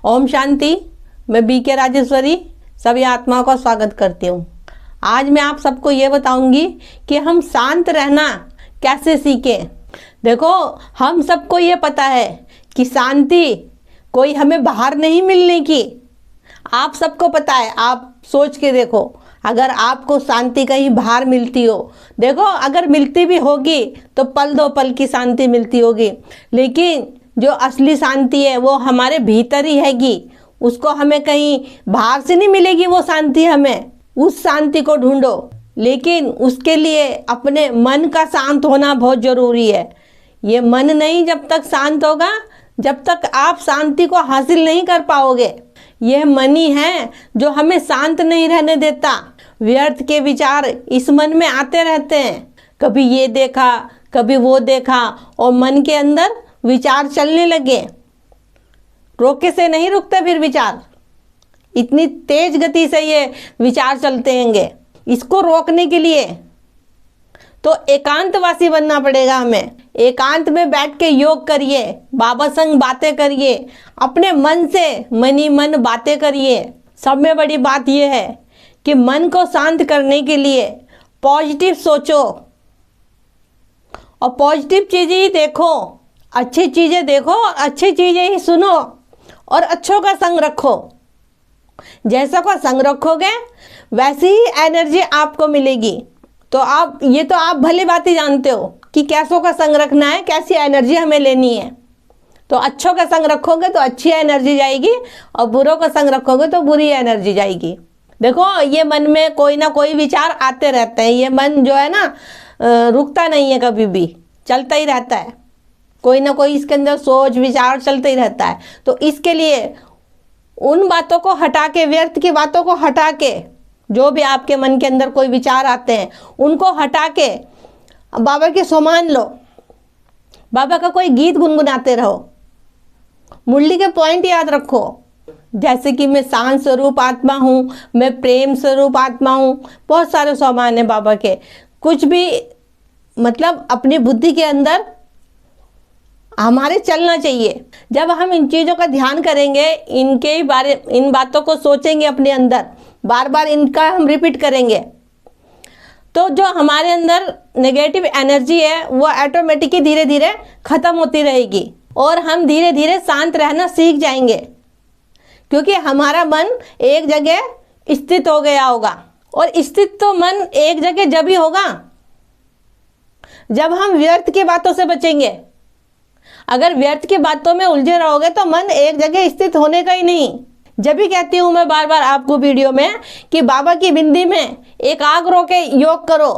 ओम शांति। मैं बीके राजेश्वरी सभी आत्माओं का स्वागत करती हूँ। आज मैं आप सबको ये बताऊंगी कि हम शांत रहना कैसे सीखें। देखो, हम सबको ये पता है कि शांति कोई हमें बाहर नहीं मिलने की। आप सबको पता है, आप सोच के देखो, अगर आपको शांति कहीं बाहर मिलती हो, देखो अगर मिलती भी होगी तो पल दो पल की शांति मिलती होगी, लेकिन जो असली शांति है वो हमारे भीतर ही हैगी। उसको हमें कहीं बाहर से नहीं मिलेगी वो शांति। हमें उस शांति को ढूंढो, लेकिन उसके लिए अपने मन का शांत होना बहुत ज़रूरी है। ये मन नहीं जब तक शांत होगा, जब तक आप शांति को हासिल नहीं कर पाओगे। यह मन ही है जो हमें शांत नहीं रहने देता। व्यर्थ के विचार इस मन में आते रहते हैं, कभी ये देखा कभी वो देखा, और मन के अंदर विचार चलने लगे। रोके से नहीं रुकते फिर विचार, इतनी तेज गति से ये विचार चलते हैंगे। इसको रोकने के लिए तो एकांतवासी बनना पड़ेगा हमें। एकांत में बैठ के योग करिए, बाबा संग बातें करिए, अपने मन से मनी मन बातें करिए। सब में बड़ी बात यह है कि मन को शांत करने के लिए पॉजिटिव सोचो और पॉजिटिव चीज़ें ही देखो, अच्छी चीज़ें देखो और अच्छी चीज़ें ही सुनो और अच्छों का संग रखो। जैसा का संग रखोगे वैसी ही एनर्जी आपको मिलेगी। तो आप भली बात ही जानते हो कि कैसों का संग रखना है, कैसी एनर्जी हमें लेनी है। तो अच्छों का संग रखोगे तो अच्छी एनर्जी जाएगी, और बुरों का संग रखोगे तो बुरी एनर्जी जाएगी। देखो, ये मन में कोई ना कोई विचार आते रहते हैं। ये मन जो है ना, रुकता नहीं है, कभी भी चलता ही रहता है। कोई ना कोई इसके अंदर सोच विचार चलता ही रहता है। तो इसके लिए उन बातों को हटा के, व्यर्थ की बातों को हटा के, जो भी आपके मन के अंदर कोई विचार आते हैं उनको हटा के बाबा के समान लो। बाबा का कोई गीत गुनगुनाते रहो, मुरली के पॉइंट याद रखो, जैसे कि मैं शांत स्वरूप आत्मा हूँ, मैं प्रेम स्वरूप आत्मा हूँ। बहुत सारे सामान है बाबा के। कुछ भी मतलब अपनी बुद्धि के अंदर हमारे चलना चाहिए। जब हम इन चीज़ों का ध्यान करेंगे, इन बातों को सोचेंगे अपने अंदर, बार बार इनका हम रिपीट करेंगे, तो जो हमारे अंदर नेगेटिव एनर्जी है वो ऑटोमेटिकली धीरे धीरे ख़त्म होती रहेगी और हम धीरे धीरे शांत रहना सीख जाएंगे, क्योंकि हमारा मन एक जगह स्थित हो गया होगा। और स्थित तो मन एक जगह जब ही होगा जब हम व्यर्थ की बातों से बचेंगे। अगर व्यर्थ की बातों में उलझे रहोगे तो मन एक जगह स्थित होने का ही नहीं। जब भी कहती हूँ मैं बार बार आपको वीडियो में कि बाबा की बिंदी में एकाग्र होके योग करो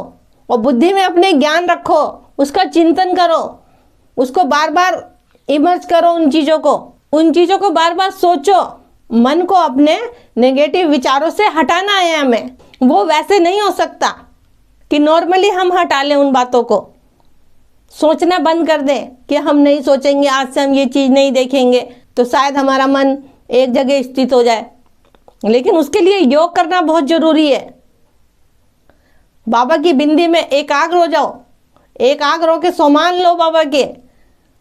और बुद्धि में अपने ज्ञान रखो, उसका चिंतन करो, उसको बार बार इमर्ज करो, उन चीज़ों को बार बार सोचो। मन को अपने नेगेटिव विचारों से हटाना है हमें। वो वैसे नहीं हो सकता कि नॉर्मली हम हटा लें उन बातों को। सोचना बंद कर दें कि हम नहीं सोचेंगे, आज से हम ये चीज़ नहीं देखेंगे, तो शायद हमारा मन एक जगह स्थित हो जाए। लेकिन उसके लिए योग करना बहुत ज़रूरी है। बाबा की बिंदी में एकाग्र हो जाओ, एकाग्र होकर सम्मान लो बाबा के,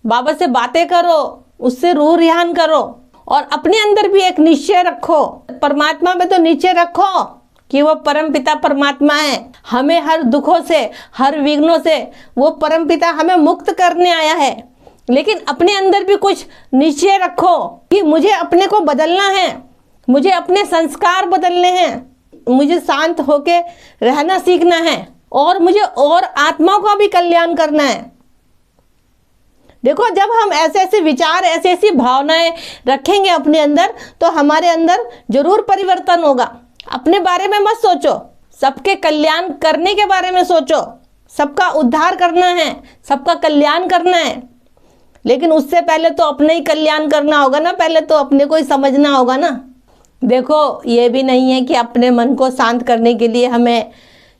बाबा से बातें करो, उससे रूह रिहान करो और अपने अंदर भी एक निश्चय रखो। परमात्मा में तो निश्चय रखो कि वो परम पिता परमात्मा है। हमें हर दुखों से, हर विघ्नों से वो परम पिता हमें मुक्त करने आया है। लेकिन अपने अंदर भी कुछ निश्चय रखो कि मुझे अपने को बदलना है, मुझे अपने संस्कार बदलने हैं, मुझे शांत होके रहना सीखना है और मुझे और आत्माओं का भी कल्याण करना है। देखो, जब हम ऐसे ऐसे विचार, ऐसी ऐसी भावनाएं रखेंगे अपने अंदर, तो हमारे अंदर जरूर परिवर्तन होगा। अपने बारे में मत सोचो, सबके कल्याण करने के बारे में सोचो। सबका उद्धार करना है, सबका कल्याण करना है, लेकिन उससे पहले तो अपने ही कल्याण करना होगा ना। पहले तो अपने को ही समझना होगा ना। देखो, ये भी नहीं है कि अपने मन को शांत करने के लिए हमें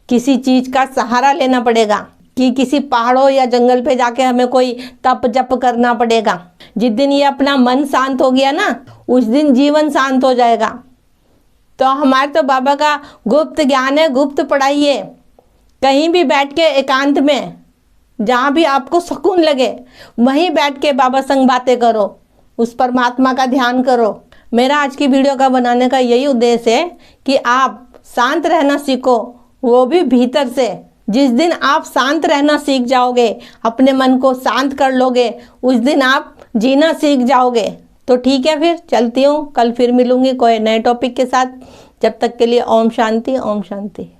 किसी चीज़ का सहारा लेना पड़ेगा, कि किसी पहाड़ों या जंगल पे जाके हमें कोई तप जप करना पड़ेगा। जिस दिन ये अपना मन शांत हो गया ना, उस दिन जीवन शांत हो जाएगा। तो हमारे तो बाबा का गुप्त ज्ञान है, गुप्त पढ़ाई है। कहीं भी बैठ के एकांत में, जहाँ भी आपको सुकून लगे, वहीं बैठ के बाबा संग बातें करो, उस परमात्मा का ध्यान करो। मेरा आज की वीडियो का बनाने का यही उद्देश्य है कि आप शांत रहना सीखो, वो भी भीतर से। जिस दिन आप शांत रहना सीख जाओगे, अपने मन को शांत कर लोगे, उस दिन आप जीना सीख जाओगे। तो ठीक है, फिर चलती हूँ, कल फिर मिलूंगी कोई नए टॉपिक के साथ। जब तक के लिए ओम शांति, ओम शांति।